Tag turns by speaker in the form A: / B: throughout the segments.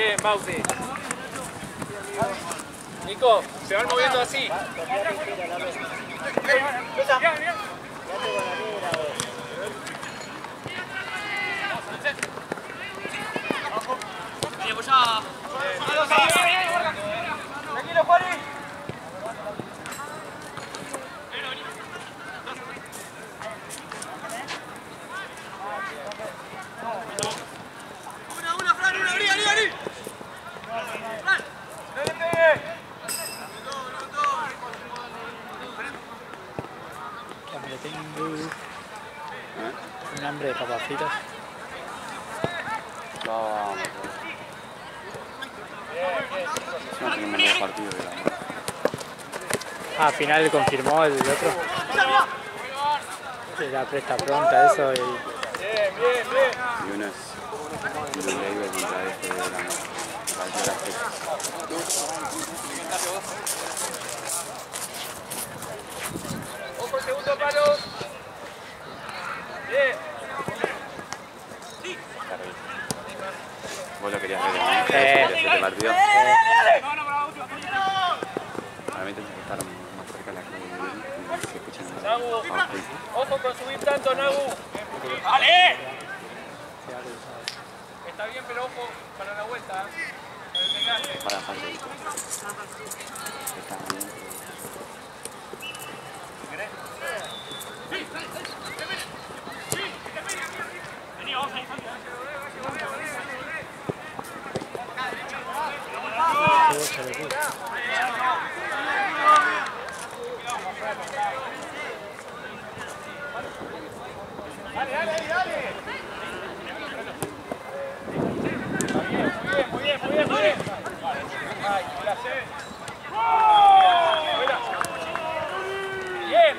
A: bien, Bauti. Nico, se van moviendo así. Tranquilo, Juani. Una, Fran, una, abrí. Fran, no le pegue.
B: Hombre, tengo un hambre de papas fritas.
C: Vamos. No tenemos un nuevo partido, digamos.
B: Al final confirmó el otro. La presta pronta, eso.
A: Bien.
C: Y uno es el Leiber contra este de la
A: Ojo el segundo palo. Bien.
C: ¿Vos lo querías ver en este partido? Realmente se estar más cerca de la que se escuchan.
A: Nagu, ojo con subir tanto, Nagu. ¡Vale! Está bien, pero ojo para la vuelta. Para el desgaste.
C: Para dejar de está bien.
A: Dale. Muy bien. Ay, placer. Bien.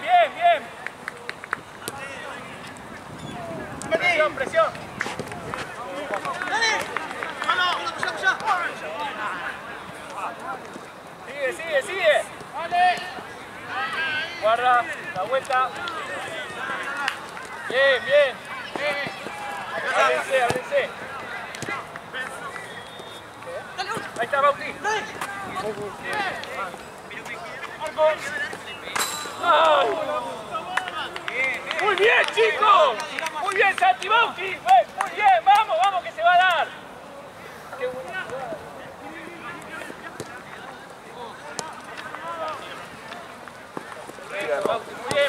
A: Presión. Sigue. Guarda, la vuelta. Bien. Ábrense. Ahí está Bauti. ¡Ay! Muy bien, chicos. Muy bien, Santi Bauti. Muy bien, vamos, que se va a dar. Qué bueno.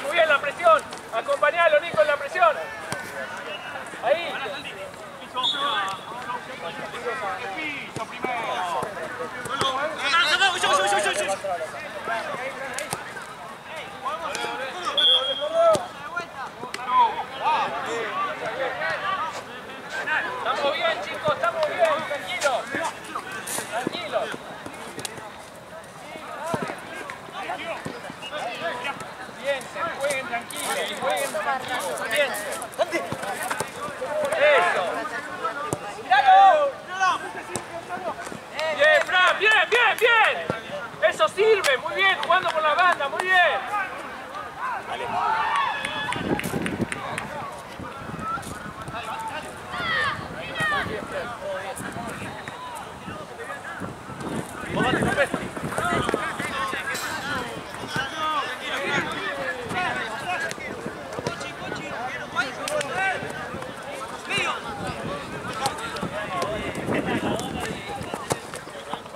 A: Muy bien la presión. Acompañalo, Nico, en la presión. Ahí. Estamos bien, chicos, tranquilos. Bien, jueguen tranquilos. Bien. Eso. Bien, Fran, bien. Eso sirve, muy bien, jugando por la banda, muy bien.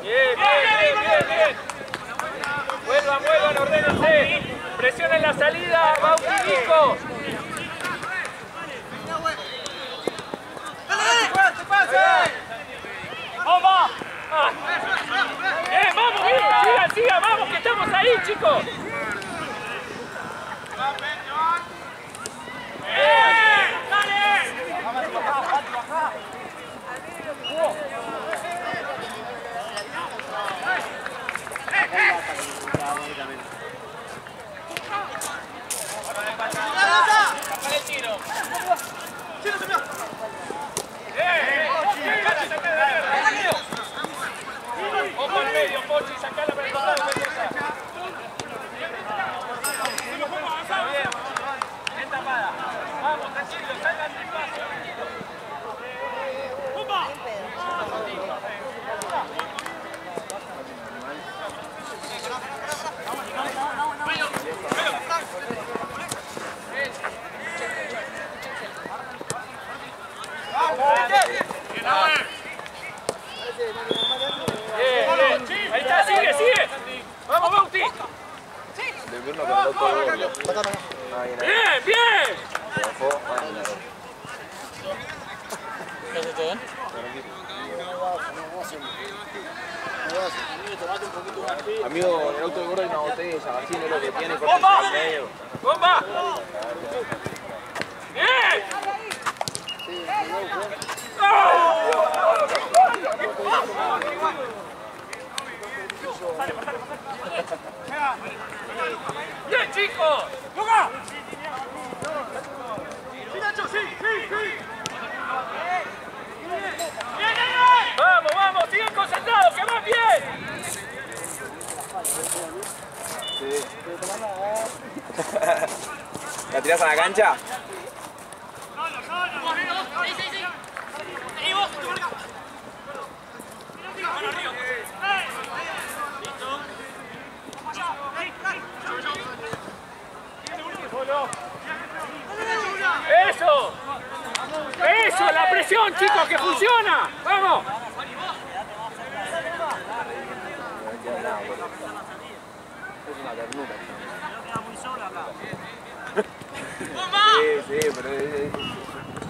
A: Bien. Vuelvan, ordénense. Presión en la salida, Bauti, Nico. ¡Vamos! Bien, sigan, vamos, que estamos ahí, chicos. Ojo al medio, Pochi, sacala para el costado. Bien, bien. Ahí está, sigue, sigue. Vamos, Bauti. Bien, bien.
C: Amigo, en el auto de gordo hay una botella, así no es lo que tiene.
A: ¡Bomba! ¡Bomba! ¡Bien! ¡Bien, chicos! ¡Luca! ¡Vamos, vamos! ¡Sigan concentrados, que van bien!
C: Sí. ¿La tirás a la cancha?
A: ¡Eso! ¡Eso! ¡La presión, chicos! ¡Que funciona! ¡Vamos!
C: Es una ternura. Sí, sí, pero es...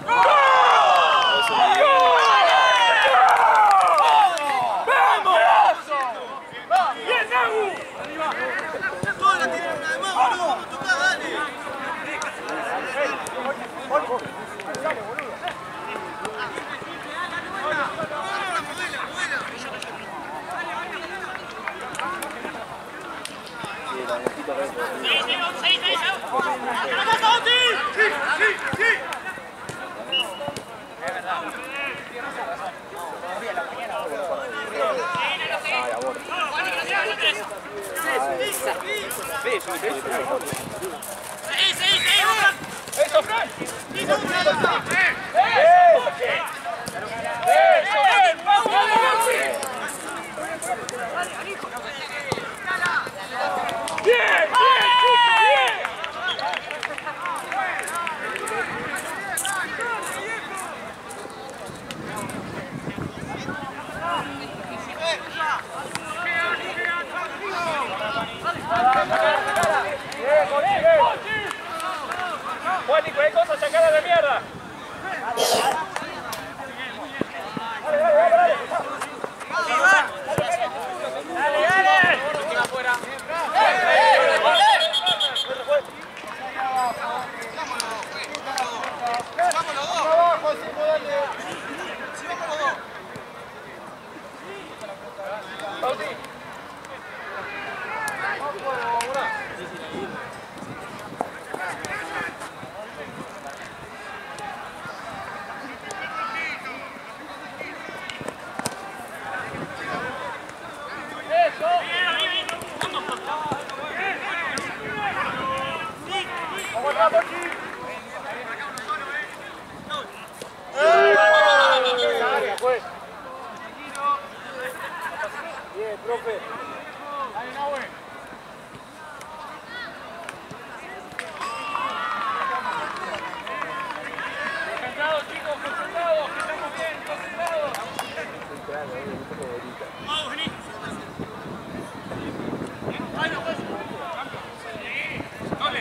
A: ¡Vamos! ¡Bien, Nagu!
D: Toda la tiene una de más, boludo. Vamos a tocar, dale.
A: ¡Eso, Fran! ¡Eso, bien! ¡Vamos, vamos! ¡Bien, bien, chicos, bien! Juan, y cualquier cosa, sacala de mierda. Dale, dale. Bien, profe. Concentrados, chicos, concentrados, que estamos bien, concentrados. Vamos, vení. Doble.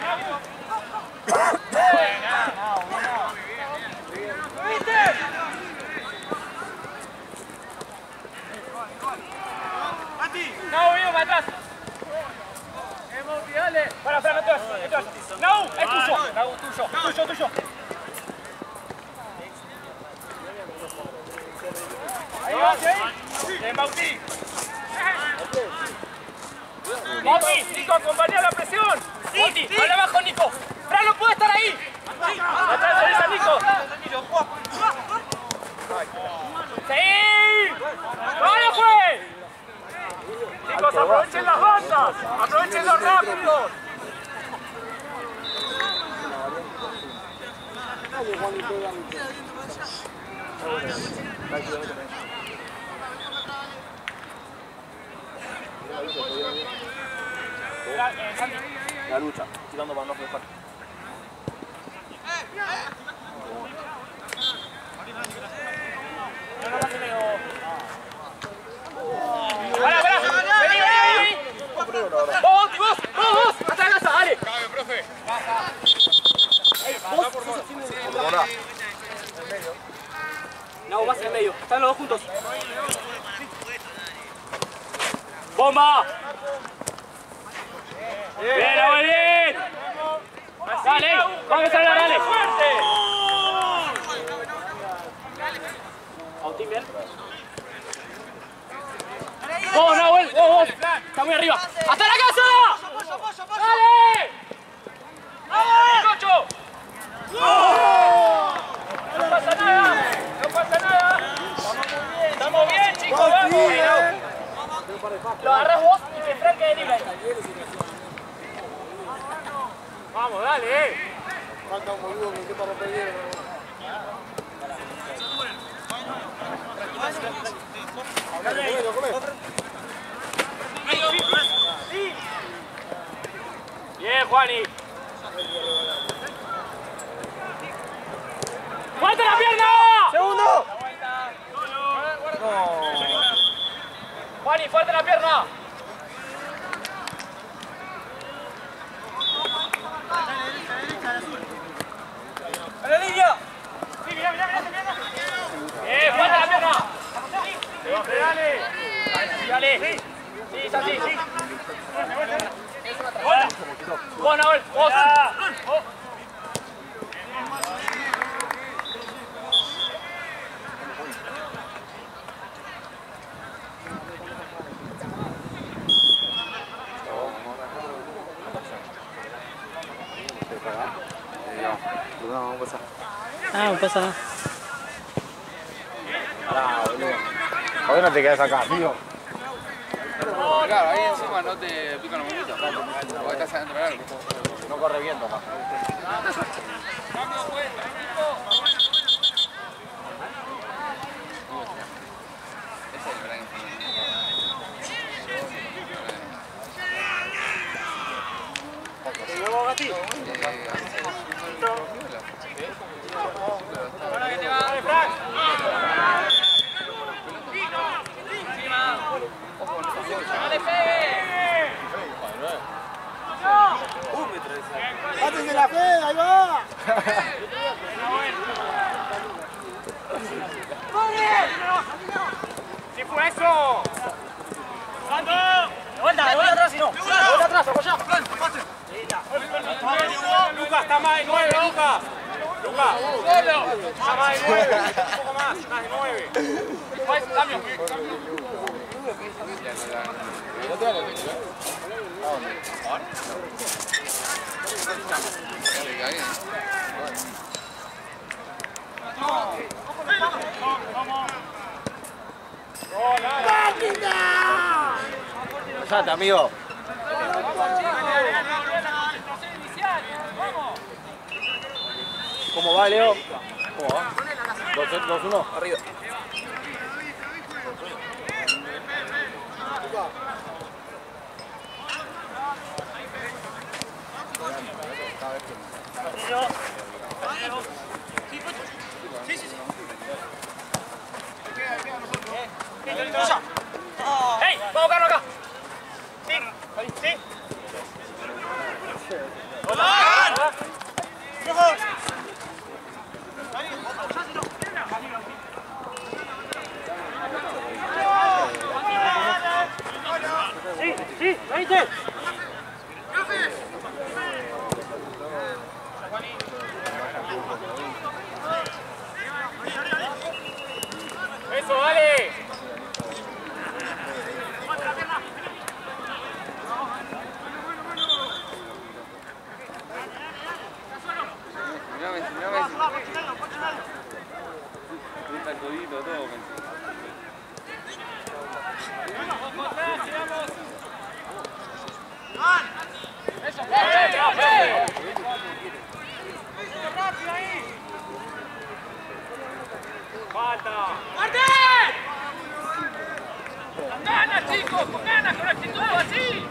A: Cambio. atrás. Dale. Para, no te vas. No, es tuyo. No, tuyo. Ahí va, bien, Bauti. Bauti, Nico, acompaña la presión. Bauti, habla abajo, Nico. Fran no puede estar ahí. Atrás de esa, Nico. ¡Sí! ¡Vale, pues! Chicos, aprovechen las bandas. Aprovechen los rápidos.
C: La lucha, tirando para no dejar.
A: Pará, vení. Vos, hasta la casa, dale.
C: Cambio, profe.
A: No, vas en el medio, están los dos juntos. ¡Bomba! ¡Bien, Abuelín! ¡Dale! ¡Vamos a hablar, dale! ¡Fuerte! Autín, bien. ¡Vos, Nahuel! ¡Vos! ¡Está muy arriba! ¡Hasta la casa! ¡Dale! ¡Vamos! ¡Cocho! ¡No pasa nada! ¡Estamos bien, chicos! ¡Vamos! Lo agarrás vos y que Fran quede libre. Vamos, dale.
D: Falta un boludo que para pedir.
A: Bien, Juani. ¡Fuerte la pierna!
D: ¡Segundo!
A: Juani, fuerte la pierna. ¡A la línea! Sí, mirá. ¡Fuerte la pierna! Dale. Sí, Santi. Sí. Vos, Nahuel. Vos.
C: Vamos a pasar.
B: No pasa nada.
C: Pará, boludo. ¿Por qué no te quedas acá, tío?
E: Claro, ahí encima no te pican los monitos. Porque estás adentro del arco.
C: No corre viento acá.
E: Ese es el gran
D: ¡Pátense la fe! ¡Ahí va!
A: ¡Sí fue eso! ¡Santo! ¡De vuelta atrás, si no! ¡De vuelta atrás, apoyá! Lucas, está más de 9, Lucas. Lucas, solo. Está más de 9, un poco más de 9. Cambio.
C: Cállate, amigo. ¿Cómo va, Leo? ¿Cómo va? 2-1, arriba.
A: ¡Ey! ¡Vamos, Carlos, acá! ¡Sí! ¡Sí! ¡Hola! Sí,
B: ¡Fuerte!
A: ¡Eso, vale!
E: Mirá Messi, mirá Messi. Aprieta el codito, todo Messi.
A: ¡Eso, ¡falta! ¡Martín! ¡Con ganas, chicos! ¡Con ganas! ¡Con actitud así!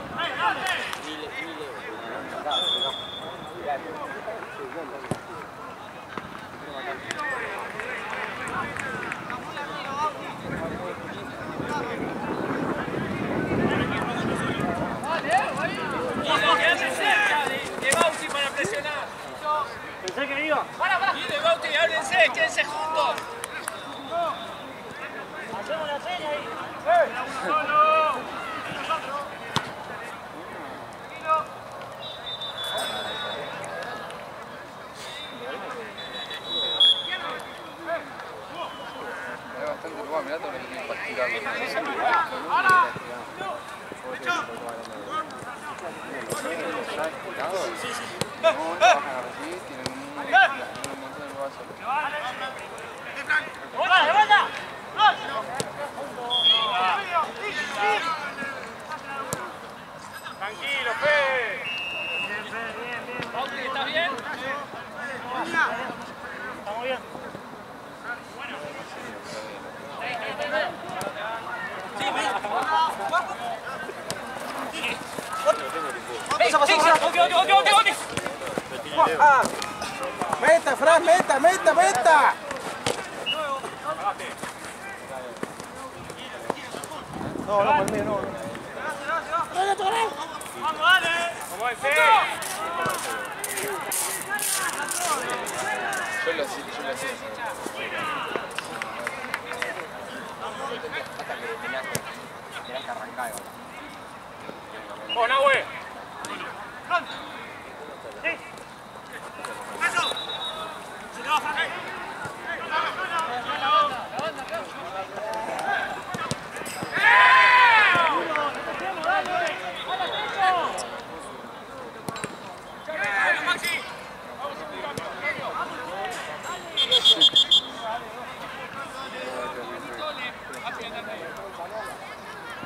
A: Quédate cerca de Bauti para presionar.
B: Pensé que iba.
A: ¡Para! Y de Bauti, háblense, quédense juntos.
B: Hacemos la seña ahí.
E: Hay bastante lugar, mirá todo lo que tiene para tirar. No, bajan a recibir, tienen un montón de lugar solo.
B: ¡De vuelta!
A: Tranquilo, Fe. Bauti, ¿estás bien?
B: Estamos bien.
D: Meta, Fran, meta, meta, meta. No, por el medio, no.
A: ¡Vamos, dale! ¡Como el C!
E: Yo lo hacía. Tenías que arrancar.
A: ¡Oh, Nahue!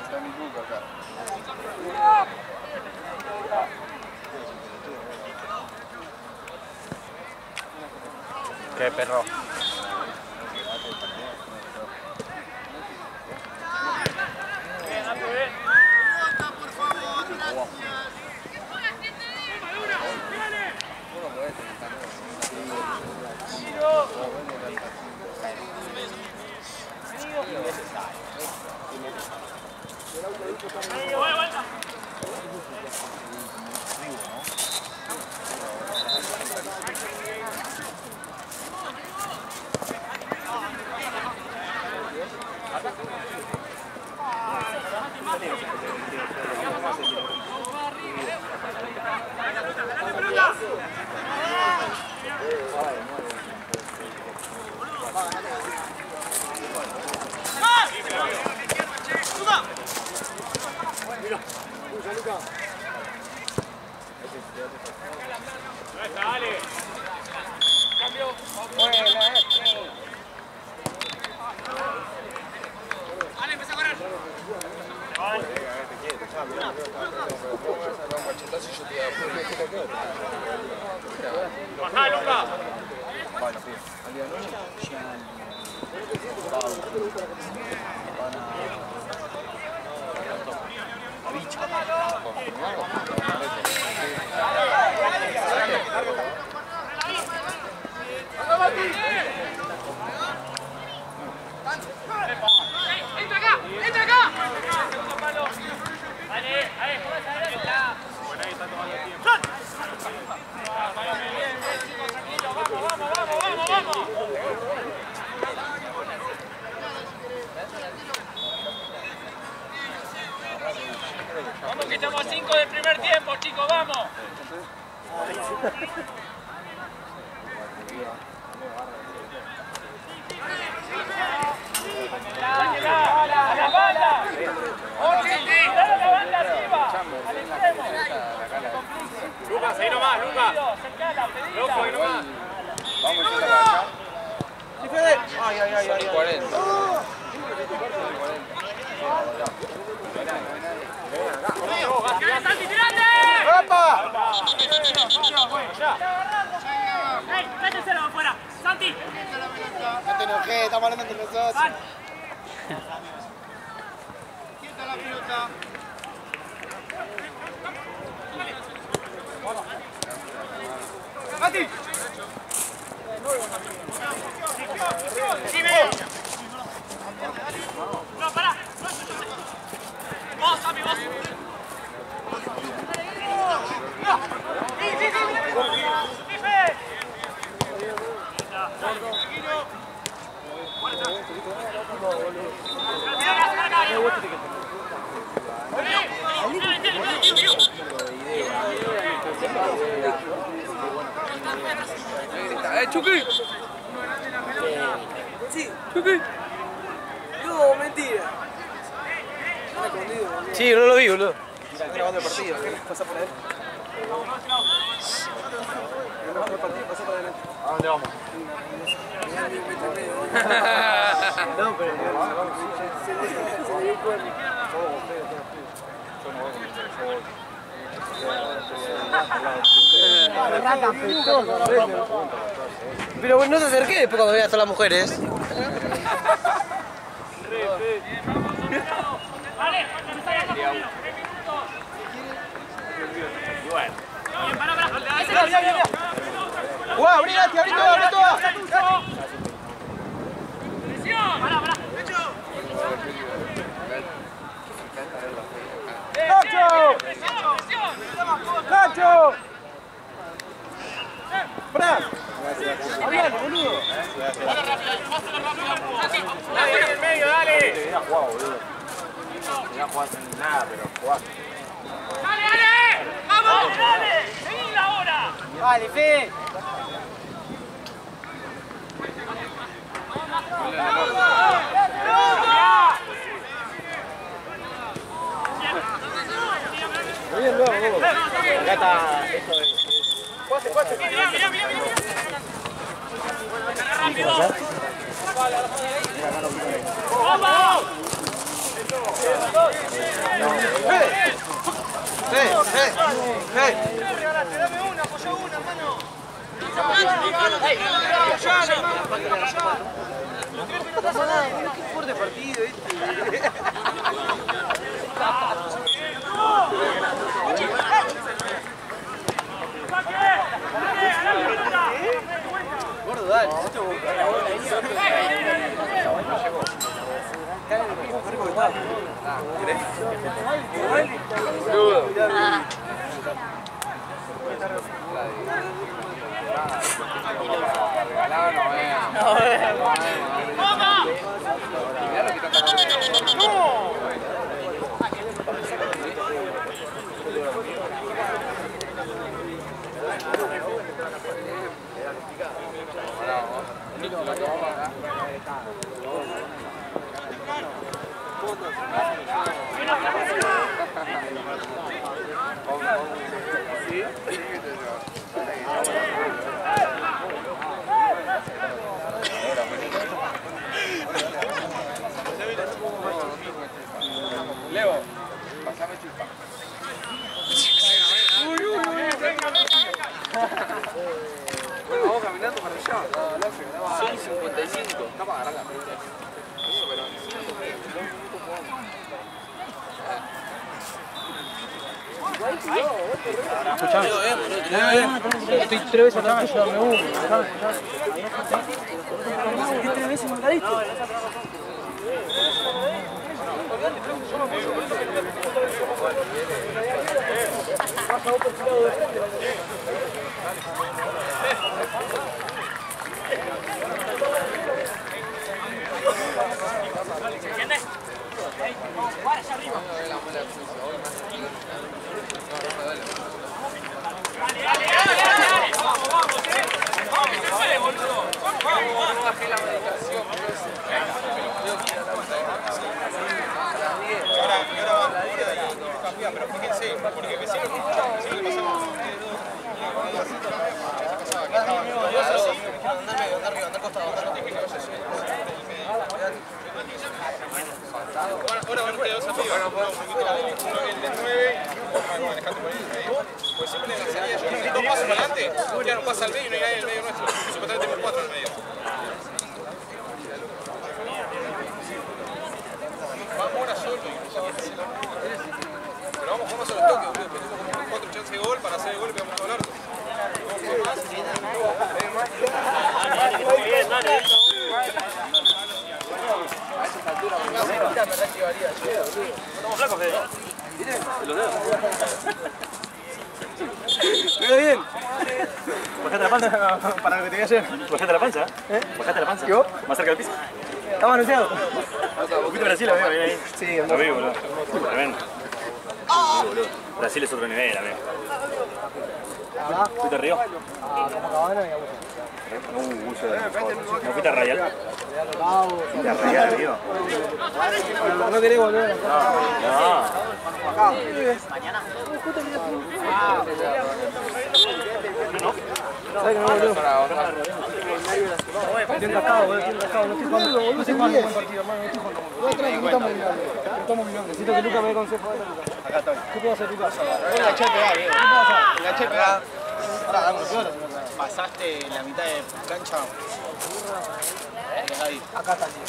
E: Está mi Luca acá.
C: ¿Qué perro?
D: Por favor, gracias.
E: Uno puede tener tanto.
A: Dale. Cambio. Dale, empieza a correr. Bajá, Luca. ¡Entra acá! ¡Entra acá! Segundo palo. Vale, ahí está. Bueno, ahí está tomando tiempo. Bien, chicos, tranquilo. Vamos. Vamos que estamos a 5 del primer tiempo, chicos, vamos. A la banda. Dale a la banda arriba. Al extremo.
E: Lucas, ahí nomás, Lucas.
A: Cercala, pedila.
E: Loco, ahí nomás.
C: Vamos a ir para allá.
D: Sí, Fede. Ay, ay, ay, ay.
E: 40.
A: ¡Santi, tirate!
D: ¡Epa!
A: ¡Ey, méteselo afuera! ¡Santi!
D: No te enojes, estamos hablando entre nosotros. Quieta la pelota. ¡Santi!
A: ¡Sí, veo! ¡No, pará! ¡Vos, Sammy, vos!
E: ¡Chucky!
D: Sí. Chucky. No, mentira.
B: Sí, no lo vi, boludo.
D: Está grabando el partido, pasa por él. Grabando el partido, pasa por adelante.
B: ¿A dónde vamos? No, pero
D: se le dio el cuerno. Pero bueno, no se acerqué después cuando veas a todas las mujeres.
A: Vale, y bueno.
D: ¡Guau! ¡Abrí todo! ¡Abrí todo!
A: ¡Presión! ¡Pará!
D: ¡Nacho! ¡Nacho! ¡Pará! ¡Hablale, boludo!
A: ¡Dale en el medio, dale!
C: Venía a jugar, boludo. Venía a jugar sin nada, pero jugar.
A: ¡Dale! ¡Vamos! ¡Dale! ¡Seguila ahora!
D: ¡Vale, Fe! Muy bien, luego.
B: Acá está esto de...
A: Mirá. ¡Rápido! ¡Vamos!
D: Regalaste, dame una, apoyá una, hermano. No pasa nada, qué fuerte partido este. Gordo, dale.
E: Regalado no vean. Mirá lo que está pasando. Leo, pasame chispa. Bueno, vamos caminando para allá. 6:55. Está para agarrar la pelota.
B: Estoy 3 veces atrás, dame uno.
D: ¿Qué 3 veces me caíste?
A: ¿Entiendes? ¡Ey! ¡Guarda allá arriba!
D: Ahora van ustedes dos amigos. Uno el de 9, manejando por ahí. Pues siempre en la salida yo necesito dos pasos adelante. Ya no pasa al medio y no hay nadie en el medio nuestro. Supuestamente tenemos 4 en el medio. Vamos ahora solo y pero vamos a los toques, boludo. Tenemos como 4 chances de gol para hacer el gol y pegamos todo el arco.
A: Bien, dale. Estamos flacos, Fede. Los dedos.
B: ¿Todo bien?
A: Bajate la panza
B: Para lo que te voy a hacer.
A: Bajate la panza. Bajate la panza.
B: ¿Yo?
A: Más cerca del piso.
B: Estamos anunciados.
A: Un poquito Brasil, lo veo, bien ahí.
B: Sí,
A: Lo veo, boludo. Tremendo. Brasil es otro nivel, amigo. ¿Fuiste a Río?
B: A Copacabana y a Buzo.
A: ¿No fuiste a Rayal? ¿Fuiste a Rayal, amigo?
B: No querés volver.
A: No.
B: Mañana. ¿Sabes que no volvemos? Estoy encascado, boludo, estoy encascado. No estoy jugando, no estoy jugando un buen partido, hermano. No estoy jugando. No estamos mirando. No estamos mirando. Necesito que Lucas me dé consejo. Acá estoy. ¿Qué puedo hacer, Lucas? Enganché a pegar, ¿qué puedo hacer? Enganché a pegar. Ahora damos peor. Pasaste la mitad de cancha. Acá está, tío.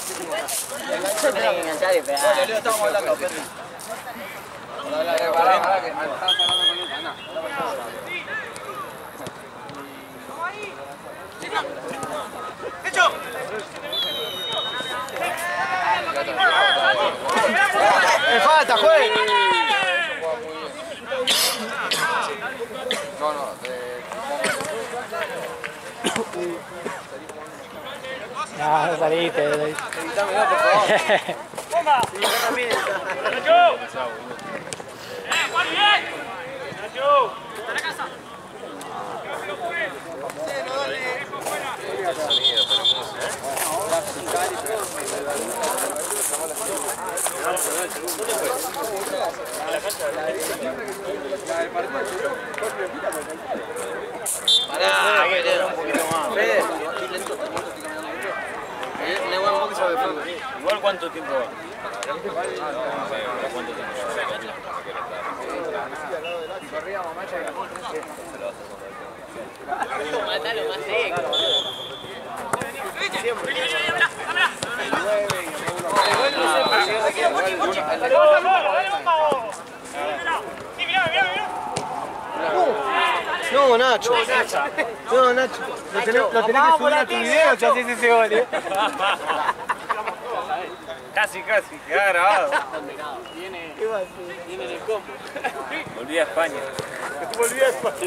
B: Enganché a pegar. Enganché a pegar. Bueno, Leo, estamos hablando, Pedro.
E: Pará, que estamos hablando con Lucas, anda.
D: ¡Hecho!
B: ¡Me falta, juez!
E: No,
B: No saliste.
E: evitámelo, por favor.
A: ¡Toma! ¡Nacho! ¡Juan bien! ¡Nacho! ¡Está la casa!
B: Pará, que le da un poquito más. Fede, le voy un poquito de fondo.
A: Igual cuánto tiempo va.
B: Matalo más seco. No, Nacho. No, Nacho. Lo tenés que subir a tu video, ya haces ese gol, ¿eh?
A: Casi, queda grabado.
B: Viene en el combo.
A: Volví a España.
B: Volví a España.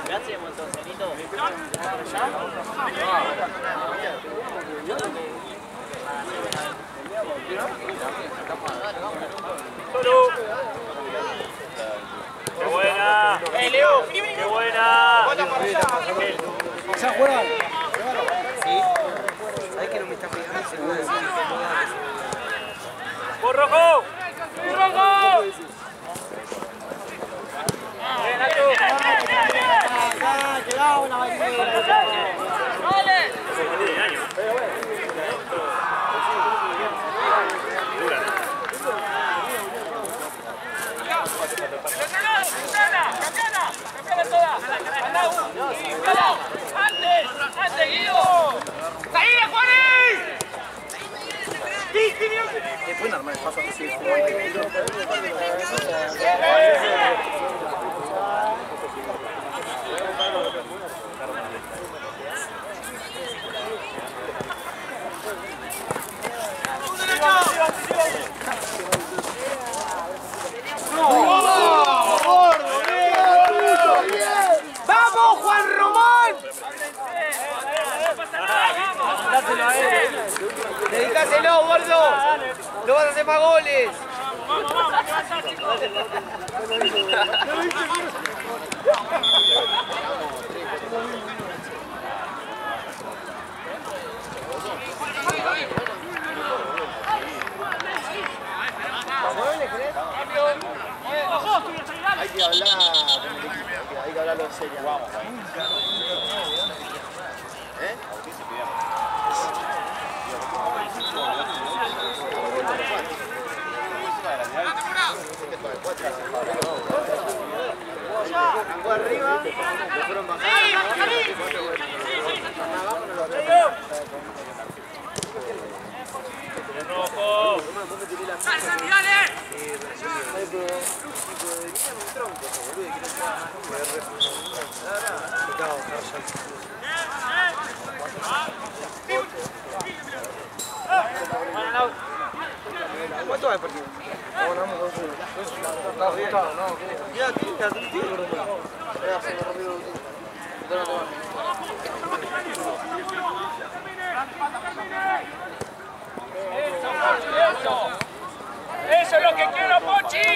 F: Gracias, montoncito.
A: ¡Qué buena! Leo! ¡Qué buena!
B: ¿Ya juegan? Sí. ¿Sabes que no me está pegando? Se puede decir.
A: ¡Por rojo! ¡Por rojo! ¡Bien, Nacho! ¡Vale! ¡Campeana toda! ¡Anda uno! ¡Antes, Guido! ¡Seguida, Juaní!
B: Después normal, paso así.
D: ¡Vamos, Juan Román!
A: Dáselo a él.
D: ¡Dedicáselo, gordo! ¡No vas a hacer más goles!
B: Arriba, lo fueron bajando. ¿Cuánto va el partido? Ganamos 2-1. Está ajustado, ¿no? Ya, tío, se me rompió
A: ¡Eso es lo que quiero, Pochi!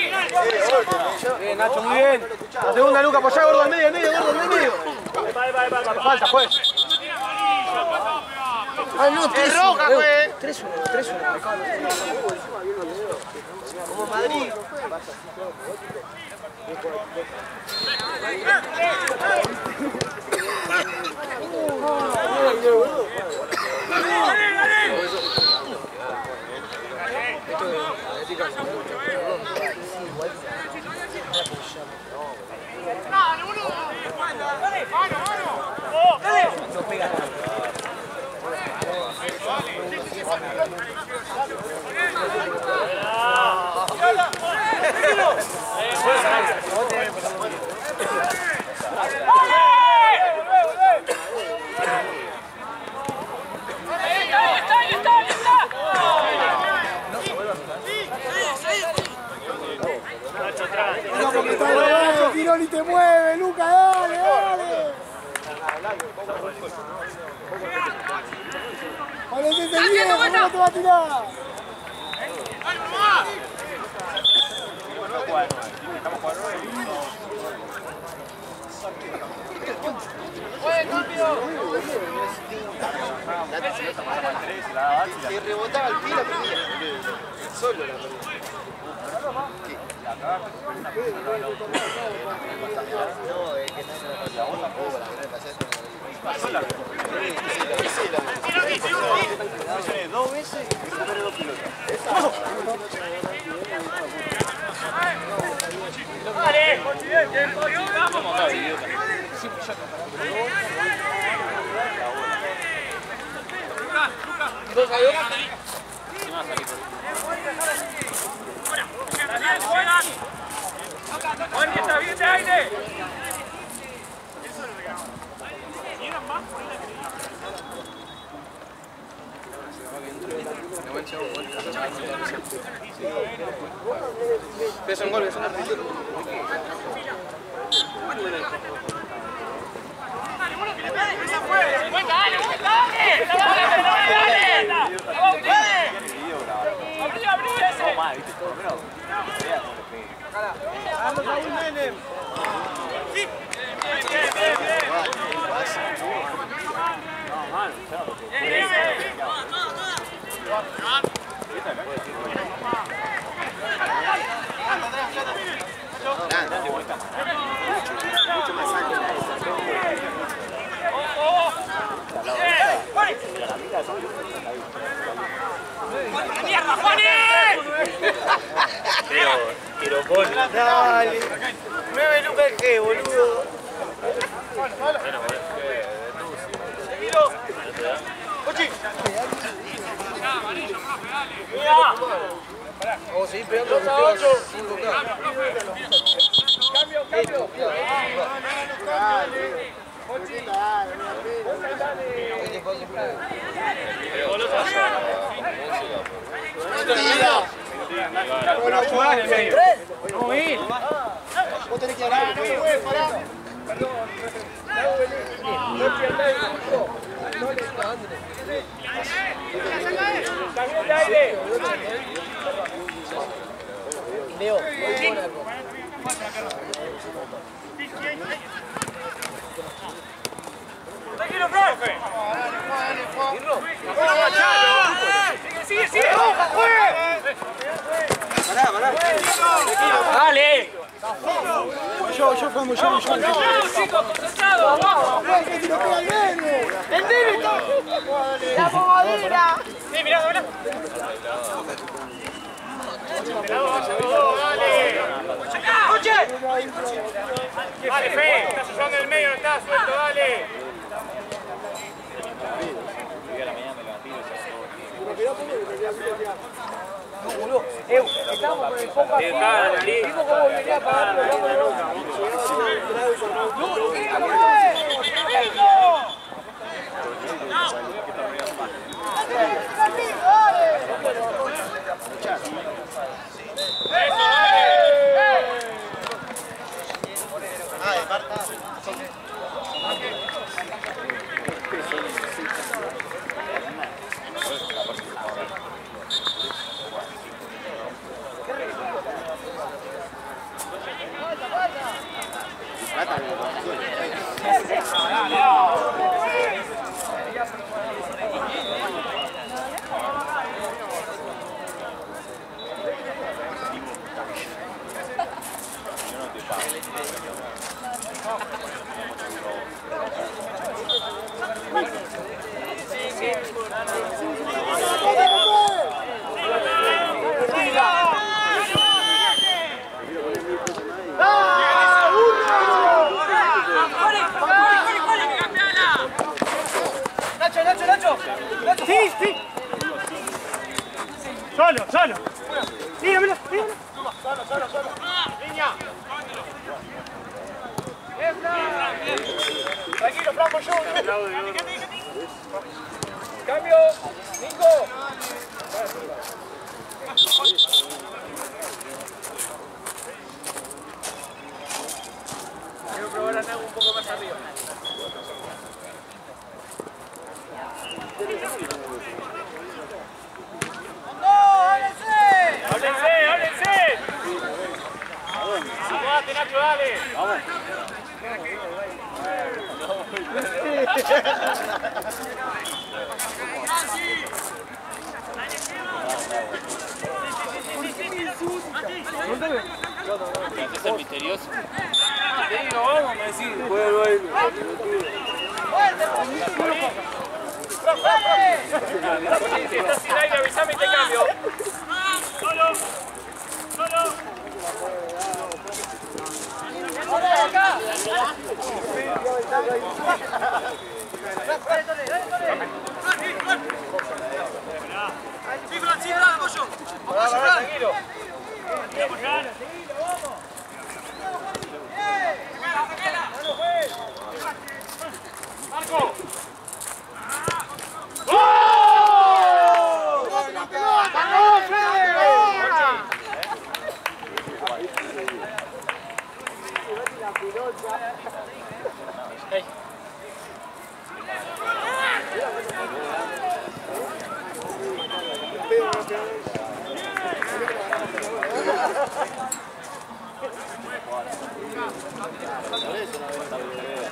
B: Bien, Nacho, muy bien. La segunda, Luca, apoyá, gordo, al medio, gordo, al medio. Falta, juez. Ah, no, 3-1. 3-1. Como Madrid.
G: Tirón y te mueve, Luca, dale. Parecete bien, ¿cómo no te va a tirar?
B: Si rebotaba el pie, la perdía. Solo la perdía. No, es que la vos tampoco, la que no le pasaste. Dos veces y recupere 2 pelotas.
A: ¡Vale! ¡Vamos! ¡Juan, está bien de aire!
B: Es un gol, es una presión.
A: ¡Mierda, Juani! Pero gol.
B: Dale. 9 Lucas G, boludo. Pochi. Vamos a seguir pegando. 5K. Cambio.
A: Bueno, jugás en el medio. Vamos a ir.
B: Vos tenés que hablar, no se puede parar.
A: También de aire.
B: Leo,
A: Tranquilo, profe. Sigue.
B: pará.
A: Dale.
B: Yo, Famu, yo.
A: Vamos, chicos, concentrados, vamos.
G: ¡Que se lo pega el nene!
F: ¡El nene! ¡La bobadera!
A: Sí, mirá, mirá. ¡Coche! Dale, Fe, estás usando en el medio, no estás suelto, dale.
B: Estamos con el poco así. Digo cómo venía a pagar los ramos de roca.
A: Solo. Mira.
G: Solo.
A: Línea. Tranquilo, Franco, yo. Cambio. Nico. Quiero probar a Nagu un poco más arriba. ¡Háblense! ¡Aguante, Nacho, dale! ¡Vamos!
E: ¿Es el misterioso?
B: No, vamos, me decís. Vuelvo ahí.
A: Si estás sin aire, avísame y te cambio. Solo. Acá. Tranquilo. Marco.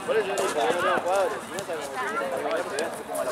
G: Por eso yo digo, no tengo jugadores, si no sabemos cómo la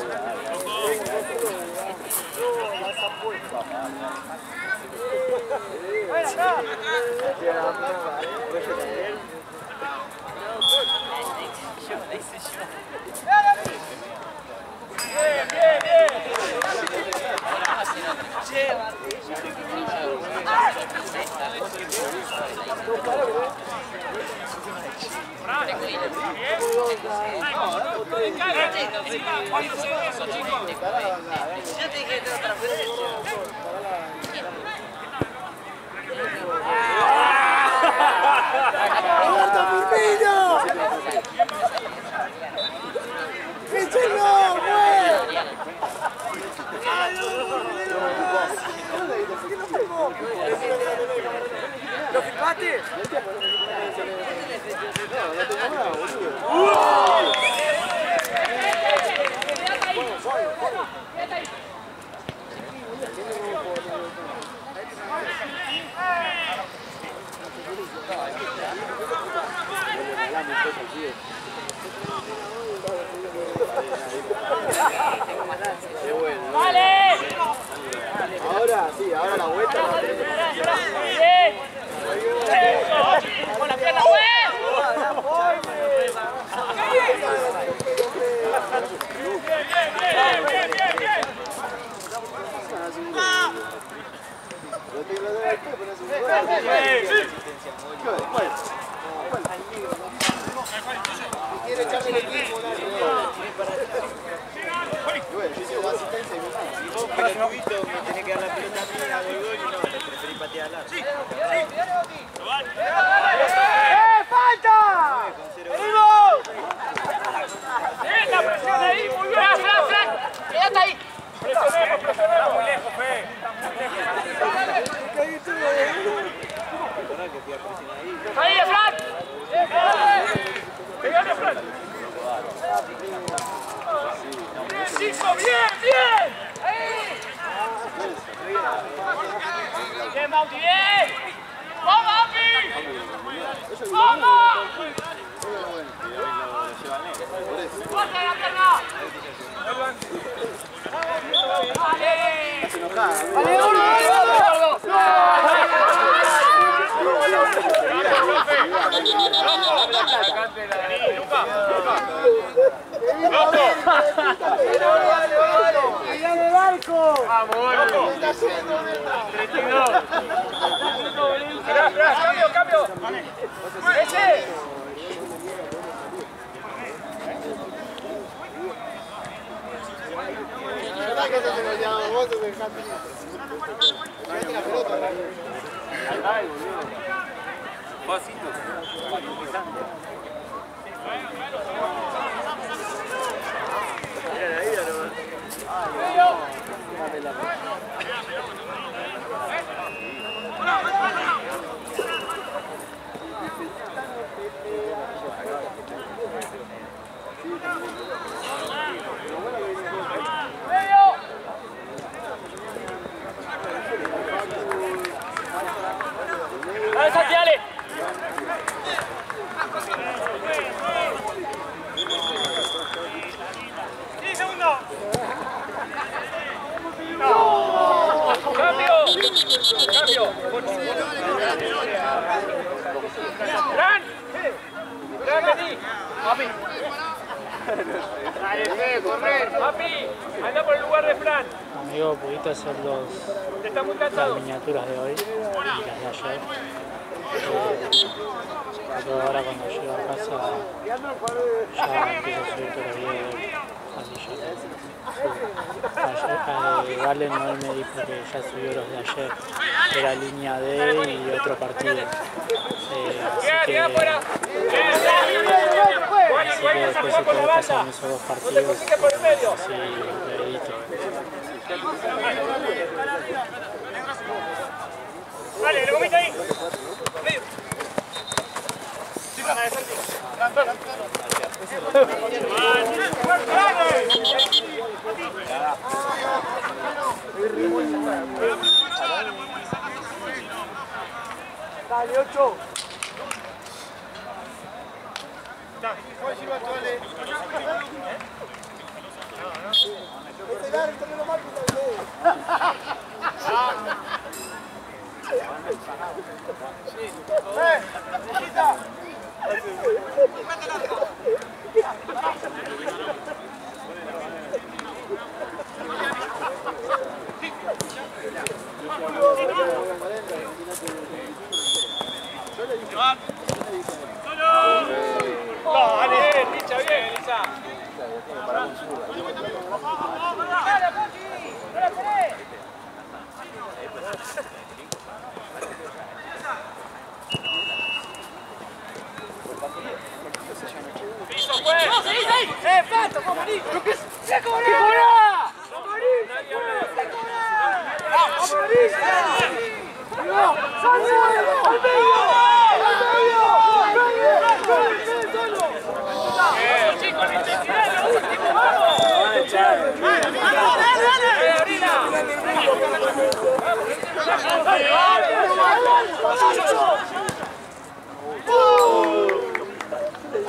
F: Yo te dije que te lo transferencia.
G: ¡Roberto Firmino! ¡Échenlo, güey!
B: ¿Lo filmaste?
G: No tengo nada, boludo.
A: ¡Vale!
G: Ahora sí, ahora la vuelta.
A: ¡Bien!
F: Cubito me tenés que dar la pelota a mí, hago el gol y no, le preferí patear al arco.
G: ¡Falta!
A: ¡Venimos! ¡Bien, la presión ahí! ¡Muy bien! ¡Fran! ¡Quédate ahí! Presionemos, presionemos. Muy lejos, Fe. ¡Ahí, Fran! ¡Pegale, Fran! ¡Bien, chico! ¡Bien, bien! ¡Ahí! ¡Bien, Mauti! ¡Bien! ¡Vamos, Api! ¡Vamos! ¡Fuerte la pierna! ¡Vale, ¡Cambio! ¡Ese!
G: Que se me olvidaba vos, te dejaste. Fíjate la pelota.
C: Ay, boludo. Pasito.
F: Mira la vida nomás.
A: ¡Dale, Santi, dale! ¡Sí, segundo! ¡Cambio! ¡Fran! ¡Fran, vení! ¡Papi! ¡Dale, Fe, corre! ¡Papi! ¡Anda por el lugar de Fran!
H: Amigo, ¿pudiste hacer
A: Está muy
H: las
A: cansado.
H: miniaturas de hoy y las de ayer? Yo ahora cuando llego a casa ya empiezo a subir todos los videos, así ya. Ayer, Valen hoy me dijo que ya subió los de ayer, era línea D y otro partido. Así que después se puede pasar en esos dos partidos, así lo edito.
A: Dale, lo comiste ahí.
G: Dale, 8.
A: Dale, pincha bien, Elisa. ¡Piso, pues! ¡No, seguís ahí! ¡Falta, Momarí! ¡Se cobra! ¡Se cobra! ¡Momarí! ¡Se cobra! ¡Vamos, Momarí! ¡No! ¡Salve! ¡Al medio! ¡Al medio! ¡Solo! ¡Eso, chicos! ¡La intensidad de lo último! ¡Vamos! ¡Dale, dale! ¡Orina!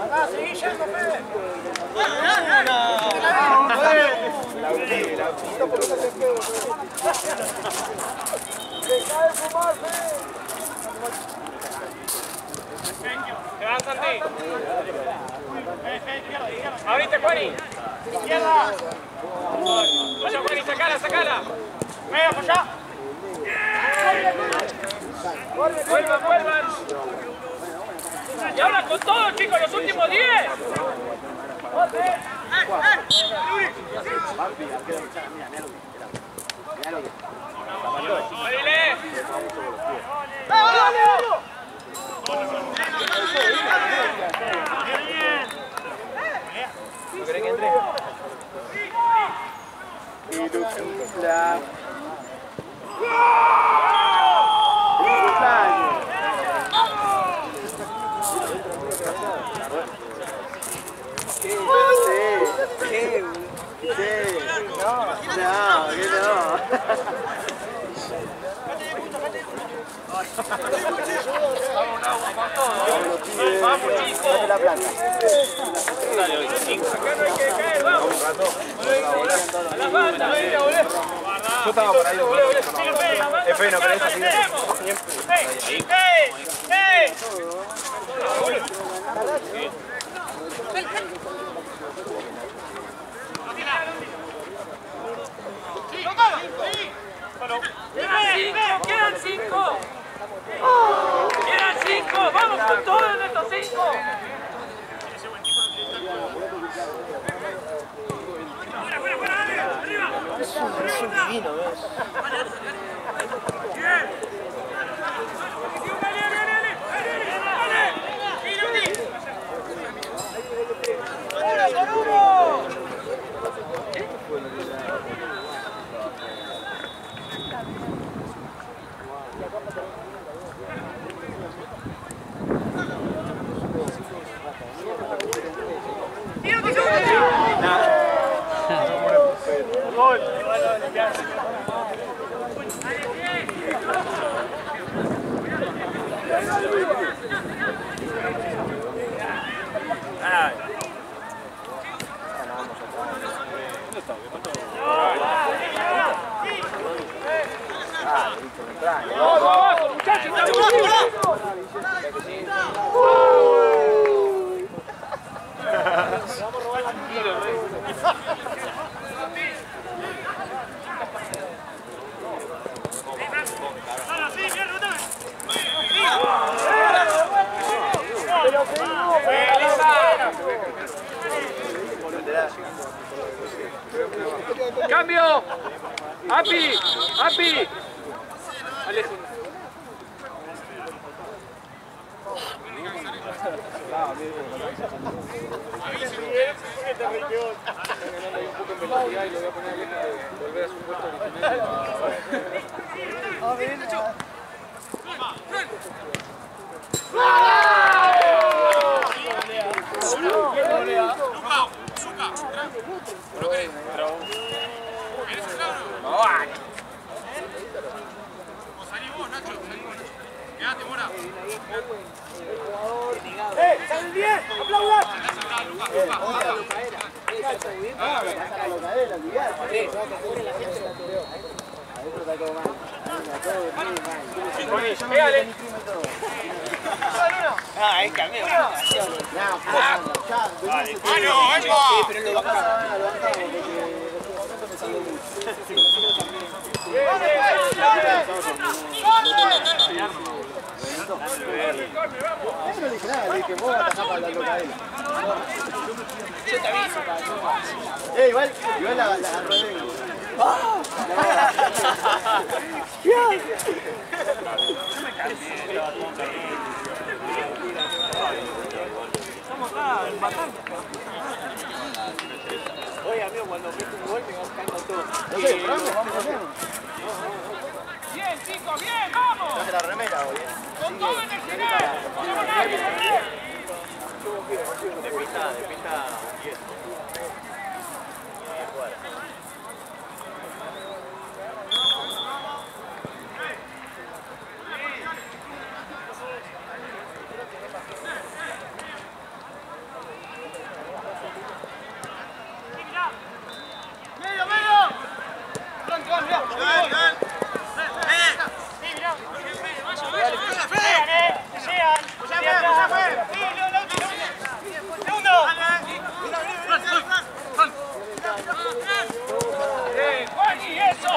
A: ¡Acá, seguí yendo, Fede!
G: ¡Deja de fumar, Fede!
A: ¡Te van, Santi! ¡Abrite, Juani! ¡Izquierda! ¡Vaya, Juani, sacala, sacala! ¡Venga, por allá! ¡Vuelvan! Y ahora con todo, chicos, los últimos 10.
B: ¿No querés que entre? Y Lucila.
A: Vamos, chicos.
B: La planta.
A: A la banda, venga, boludo.
B: Yo estaba por ahí. Es feo, pero es así.
A: Quedan 5. Quedan 5. Vamos con todos en estos 5.
B: Es un divino, ¿ves?
A: ¡Vamos, muchachos! ¡Cambio! ¡Api! ¡Api! Alejo.
D: Quédate, Mora.
A: ¡Salen bien! ¡Aplaudan! ¡Pégale!
F: Ah, es cambio.
B: Eso no dije nada, le dije, vos atajás para la locadela.
F: Yo te aviso.
B: Igual la agarró de...
F: Estamos acá empatando. Oye, amigo, cuando meto un gol me va buscando todo.
B: No sé, vamos, vamos.
A: ¡Bien, chicos! ¡Bien! ¡Vamos!
B: Hace la remera, hoy.
A: ¡Con todo en el final! ¡Vamos, nadie!
F: De pista 10.
A: ¡Juan, y eso!